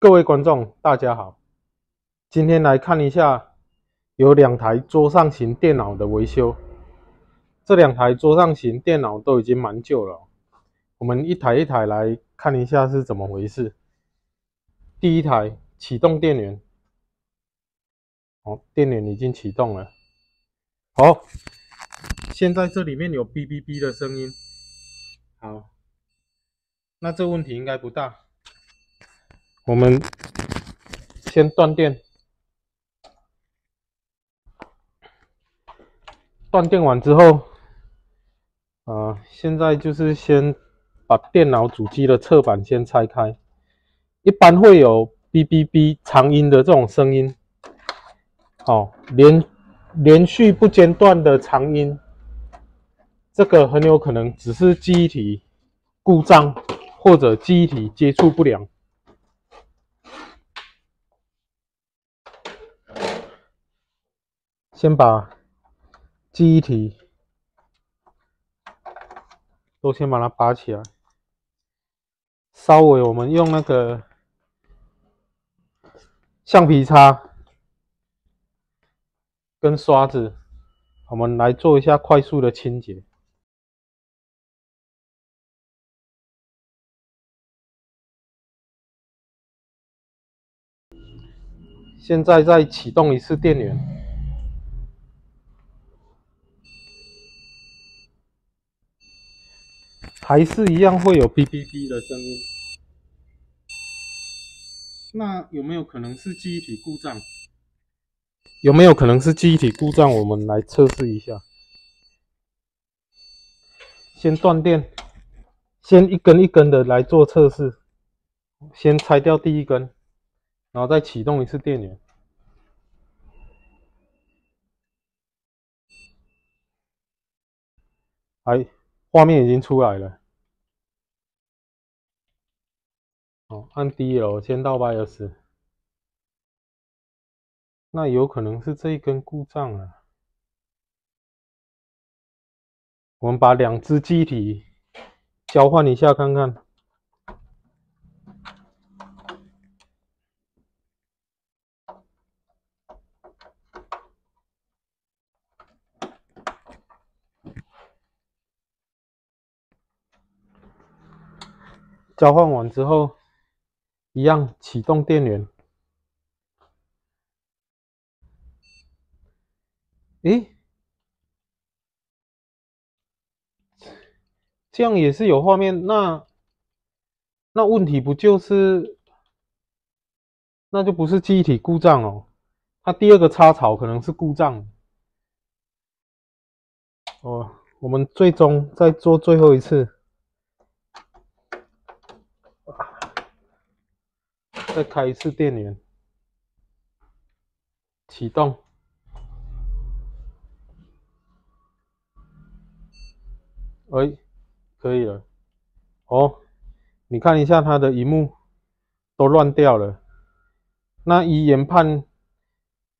各位观众，大家好，今天来看一下有2台桌上型电脑的维修。这2台桌上型电脑都已经蛮旧了，我们一台一台来看一下是怎么回事。第一台启动电源，电源已经启动了。好，现在这里面有哔哔哔的声音。好，那这问题应该不大。我们先断电。断电完之后，现在就是先把电脑主机的侧板先拆开，一般会有哔哔哔长音的这种声音，连续不间断的长音，这个很有可能只是记忆体故障或者记忆体接触不良。先把记忆体都先把它拔起来，稍微我们用那个橡皮擦跟刷子，我们来做一下快速的清洁。现在再启动一次电源，还是一样会有哔哔哔的声音。那有没有可能是记忆体故障？有没有可能是记忆体故障？我们来测试一下。先断电，先一根一根的来做测试。先拆掉第一根，然后再启动一次电源。画面已经出来了。按 DL 先到 BIOS。那有可能是这一根故障了。我们把2只记忆体交换一下看看。交换完之后，一样启动电源。这样也是有画面，那问题不就是那就不是记忆体故障哦，它第2个插槽可能是故障。我们最终再做最后一次，再开一次电源，启动。可以了。你看一下它的萤幕都乱掉了。那依研判，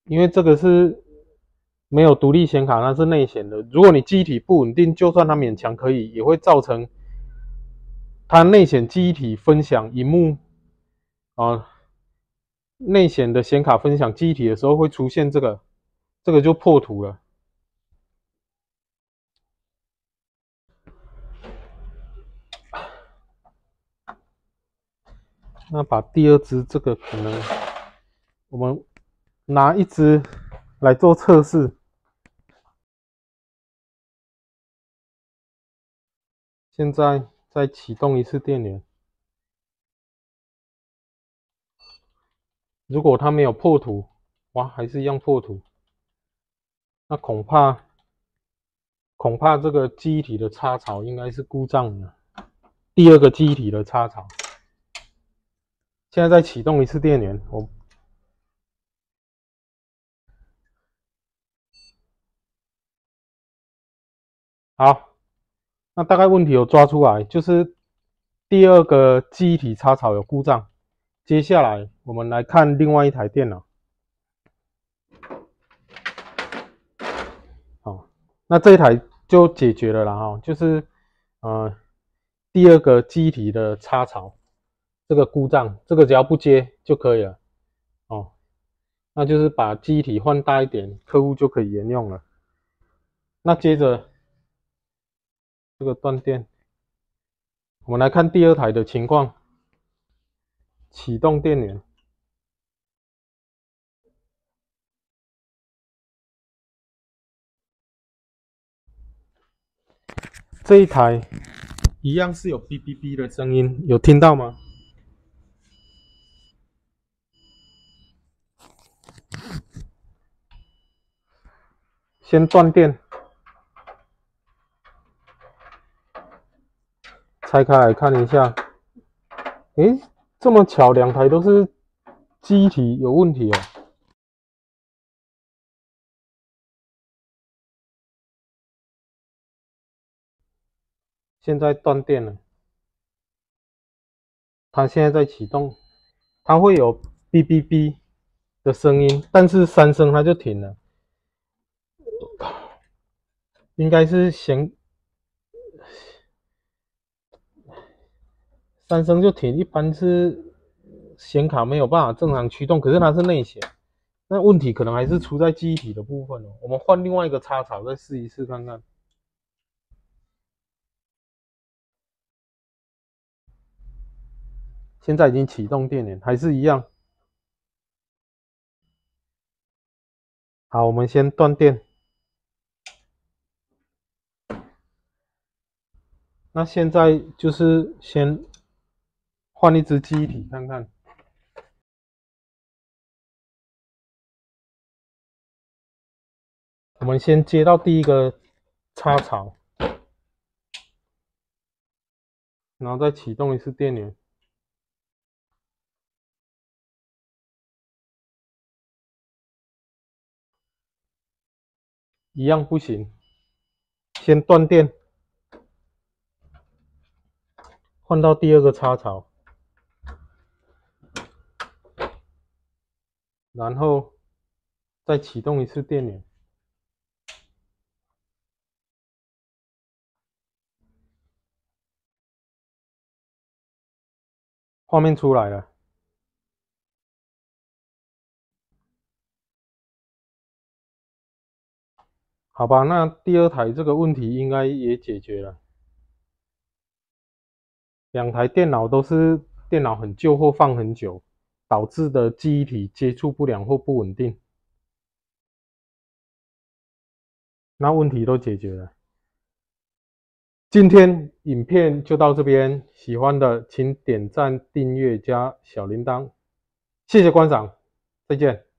因为这个是没有独立显卡，那是内显的。如果你记忆体不稳定，就算它勉强可以，也会造成它内显记忆体分享萤幕内显的显卡分享记忆体的时候会出现这个就破图了。那把第2只这个可能我们拿一只来做测试。现在再启动一次电源，如果它没有破图，哇，还是一样破图，那恐怕这个记忆体的插槽应该是故障了，第2个记忆体的插槽。现在再启动一次电源，好，那大概问题有抓出来，就是第2个记忆体插槽有故障。接下来我们来看另外一台电脑。那这一台就解决了啦，就是第2个记忆体的插槽，这个故障，这个只要不接就可以了哦。那就是把记忆体换大一点，客户就可以沿用了。那接着这个断电，我们来看第二台的情况，启动电源。这一台一样是有哔哔哔的声音，有听到吗？先断电，拆开来看一下。诶，这么巧，两台都是记忆体有问题哦。现在断电了，它现在在启动，它会有哔哔哔的声音，但是3声它就停了，应该是3声就停，一般是显卡没有办法正常驱动，可是它是内显，那问题可能还是出在记忆体的部分哦。我们换另外一个插槽再试一试看看。现在已经启动电源，还是一样。好，我们先断电。那现在就是先换一只记忆体看看。我们先接到第一个插槽，然后再启动一次电源。一样不行，先断电，换到第二个插槽，然后再启动一次电源。画面出来了，好吧，那第二台这个问题应该也解决了。两台电脑都是电脑很旧或放很久导致的记忆体接触不良或不稳定，那问题都解决了。今天影片就到这边，喜欢的请点赞、订阅加小铃铛，谢谢观赏，再见。